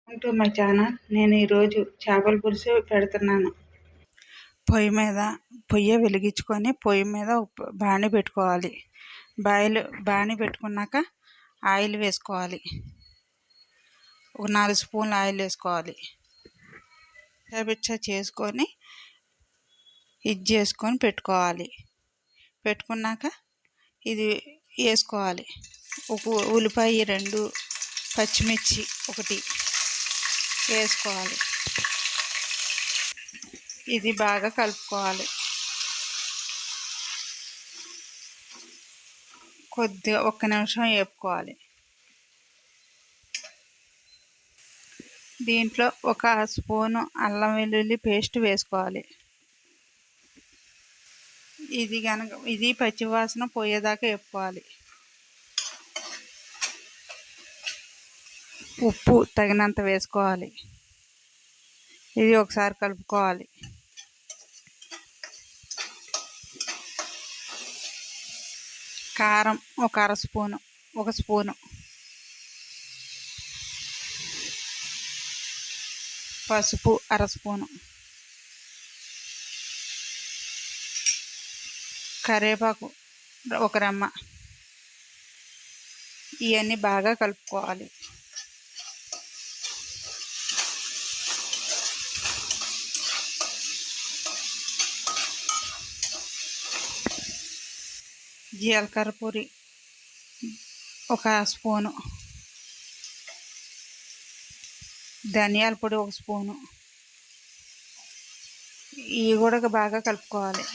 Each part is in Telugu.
Welcome to my channel. నేను ఈరోజు చేపల పులుసు పెడుతున్నాను. పొయ్యి వెలిగించుకొని పొయ్యి మీద బాణీ పెట్టుకోవాలి. బాణీ పెట్టుకున్నాక ఆయిల్ వేసుకోవాలి. ఒక 4 స్పూన్లు ఆయిల్ వేసుకోవాలి. చేసుకొని చేసుకొని పెట్టుకోవాలి. పెట్టుకున్నాక ఇది వేసుకోవాలి. ఒక ఉల్లిపాయ 2, పచ్చిమిర్చి 1 వేసుకోవాలి. ఇది బాగా కలుపుకోవాలి. కొద్దిగా 1 నిమిషం వేపుకోవాలి. దీంట్లో 1 స్పూను అల్లం వెల్లుల్లి పేస్ట్ వేసుకోవాలి. ఇది పచ్చివాసన పోయేదాకా వేపుకోవాలి. ఉప్పు తగినంత వేసుకోవాలి. ఇది ఒకసారి కలుపుకోవాలి. కారం 1 స్పూను, 1 స్పూను. పసుపు 1/2 స్పూను. కరివేపాకు 1 రెమ్మ. ఇవన్నీ బాగా కలుపుకోవాలి. జీలకర్ర పొడి 1 స్పూను. ధనియాల పొడి 1 స్పూను. ఇవి కూడా బాగా కలుపుకోవాలి.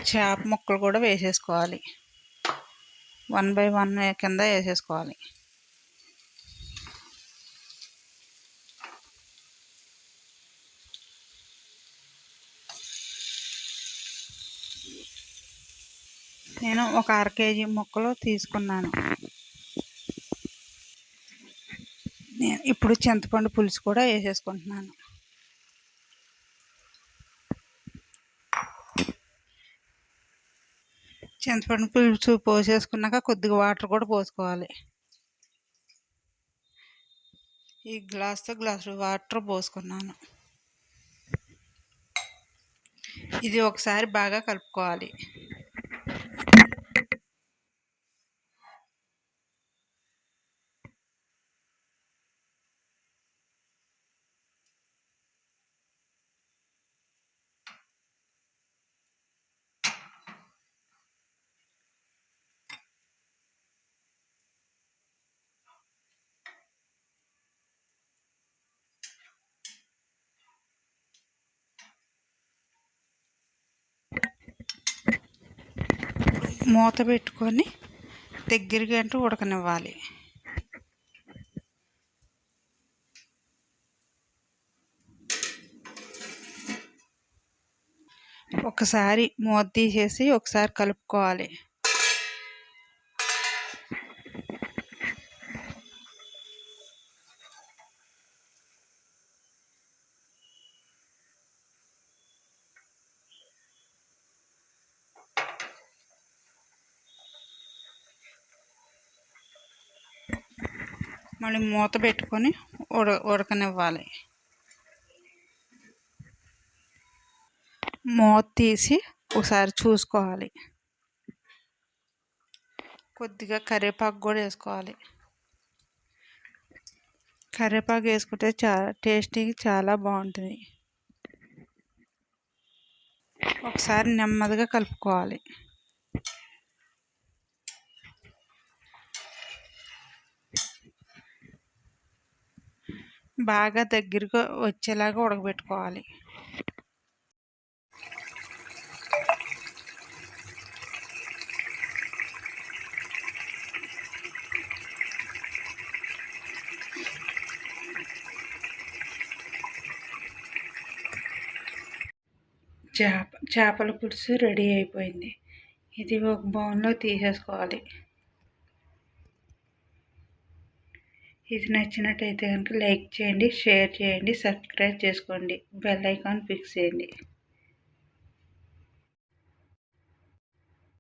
చేప ముక్కలు కూడా వేసేసుకోవాలి. 1 బై 1 కింద వేసేసుకోవాలి. నేను ఒక 1/2 కేజీ ముక్కలు తీసుకున్నాను. ఇప్పుడు చింతపండు పులుసు కూడా వేసేసుకుంటున్నాను. చింతపండు పులుసు పోసేసుకున్నాక కొద్దిగా వాటర్ కూడా పోసుకోవాలి. ఈ గ్లాసు వాటర్ పోసుకున్నాను. ఇది ఒకసారి బాగా కలుపుకోవాలి. మూత పెట్టుకొని దగ్గరగా ఉడకనివ్వాలి. ఒకసారి మూత తీసేసి ఒకసారి కలుపుకోవాలి. మళ్ళీ మూత పెట్టుకొని ఉడకనివ్వాలి. మూత తీసి ఒకసారి చూసుకోవాలి. కొద్దిగా కరివేపాకు కూడా వేసుకోవాలి. కరివేపాకు వేసుకుంటే టేస్టీగా చాలా బాగుంటుంది. ఒకసారి నెమ్మదిగా కలుపుకోవాలి. బాగా దగ్గరగా వచ్చేలాగా ఉడకబెట్టుకోవాలి. చేపల పులుసు రెడీ అయిపోయింది. ఇది ఒక బౌల్లో తీసేసుకోవాలి. ఇది నచ్చినట్టయితే కనుక లైక్ చేయండి, షేర్ చేయండి, సబ్స్క్రైబ్ చేసుకోండి, బెల్ ఐకాన్ ఫిక్స్ చేయండి.